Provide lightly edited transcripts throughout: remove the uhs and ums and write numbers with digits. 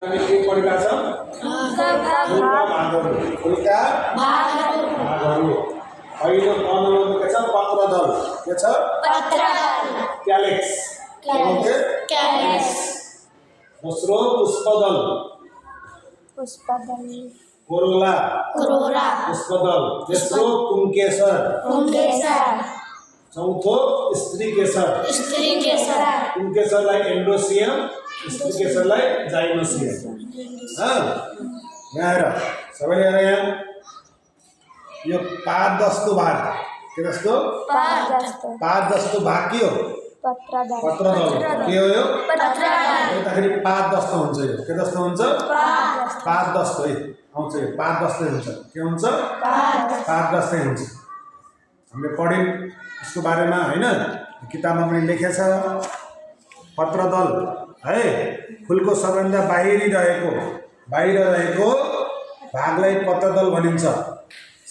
के पढेका छौं फुलका भागहरु पहिलो कलमको के छ पत्रदल के छ क्यालेक्स दोस्रो पुष्पदल कोरोला पुष्पदल तेस्रो पुंकेसर चौथो स्त्रीकेसर पुंकेसरलाई एन्डोसियम स्त्रीकेसरलाई जाइनोसियम यहाँ हेर सबैले हेर यहाँ यो पात जस्तो भाग के जस्तो पात जस्तो भाग के हो पत्रदल के हो यो पत्रदल पात जस्तो हुन्छ यो के जस्तो हुन्छ पात जस्तो है आउँछ यो पात जस्तै हुन्छ के हुन्छ पात जस्तै हुन्छ हामीले पढ्यौं यसको बारेमा हैन किताबमा पनि लेखेको छ पत्रदल है फूलको सबैभन्दा बाहिर रहेको भागलाई पत्रदल भनिन्छ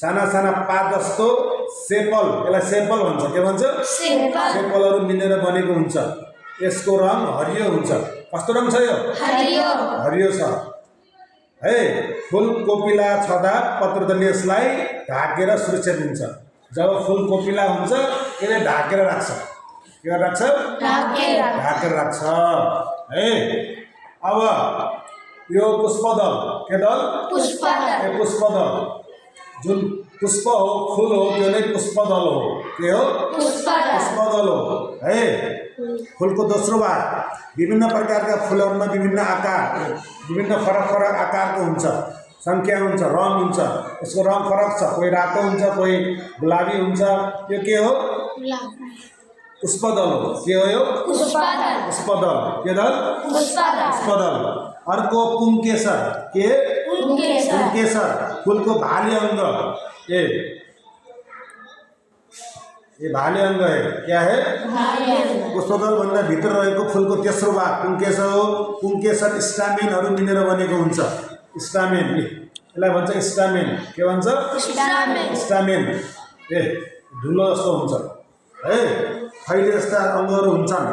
साना साना पात जस्तो सेपल यसलाई सेपल भन्छ के भन्छ सेपलहरु मिलेर बनेको हुन्छ यसको रङ हरियो हुन्छ कस्तो रङ छ यो हरियो छ है फूल कोपिला छदा पत्रदल यसलाई ढाकेर सुरक्षा दिन्छ जब फूल कोपिला हुन्छ यसले ढाकेर राख्छ के राख्छ ढाकेर राख्छ है अब यो पुष्पदल के दल पुष्पदल जुन पुष्प हो फूल हो त्यो नै पुष्पदल हो के हो पुष्पदल हो है फूलको दोस्रो भाग विभिन्न प्रकारका फूलहरुमा विभिन्न आकार विभिन्न फरक फरक आकारको हुन्छ संख्या हुन्छ रङ हुन्छ यसको रङ फरक छ कोही रातो हुन्छ कोही गुलाबी हुन्छ यो के हो पुष्पदल हो के हो यो पुष्पदल के दल पुष्पदल अर्को पुंकेसर के पुंकेसर फूलको भाले अंग ये भाले अंग है क्या है पुष्पदल भन्दा भित्र रहेको फूलको तेस्रो भाग पुंकेसर हो पुंकेसर स्टामेनहरु मिलेर बनेको हुन्छ स्टामेन यसलाई भन्छ स्टामेन के भन्छ स्टामेन धुलो जस्तो हुन्छ है थैली जस्ता अङ्गहरु हुन्छन्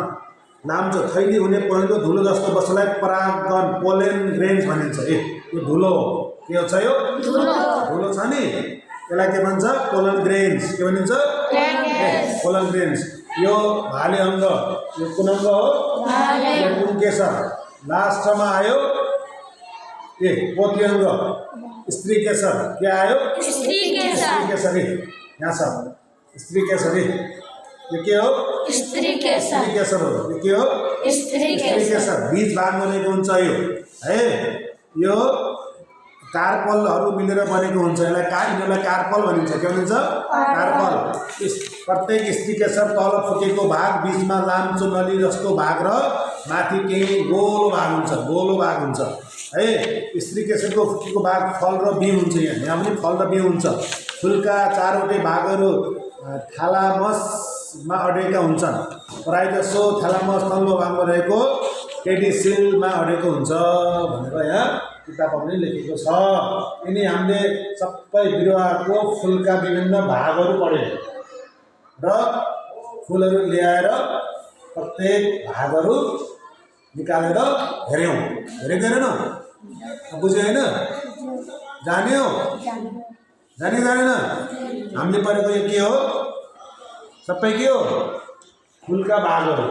नाम छ थैली हुने पहिलो धुलो जस्तो वस्तुलाई परागण पोलेन ग्रेन्स भनिन्छ यो धुलो के हो छ यो धुलो छ नि यसलाई के भन्छ पोलन ग्रेन्स के भनिन्छ पोलन ग्रेन्स यो भाले अङ्ग यो कुन अङ्ग हो यो पुंकेसर लास्टमा आयो पोथी अङ्ग स्त्रीकेसर के आयो स्त्रीकेसर यहाँ छ स्त्रीकेसर ये के हो स्त्रीकेसर हो ये के हो स्त्रीकेसर बीज भाग बनेको हुन्छ यो है यो कार्पलहरु मिलेर बनेको हुन्छ यिनीलाई कार्पल भनिन्छ के भनिन्छ कार्पल प्रत्येक स्त्रीकेसर तल फुटेको भाग बीचमा लाम्चो नली जस्तो भाग र माथि केही गोलो भाग हुन्छ है स्त्रीकेसरको फुटेको भाग फल र बीउ हुन्छ यहाँ पनि फल र बीउ हुन्छ फूलका चारवटै भागहरु थ्यालामसमा अडेका हुन्छन् प्रायजसो थ्यालामस तल्लो भागमा रहेको पेडिसिलमा अडेको हुन्छ भनेर यहाँ किताबमा पनि लेखेको छ यिनी हामीले सबै बिरुवाको फूलका विभिन्न भागहरु पढ्यौं र फूलहरु ल्याएर प्रत्येक भागहरु निकालेर हेर्यौं हेरेन बुझ्यो हैन जान्यो जानेन हामीले पढेको यो के हो सबै के हो फूलका भागहरु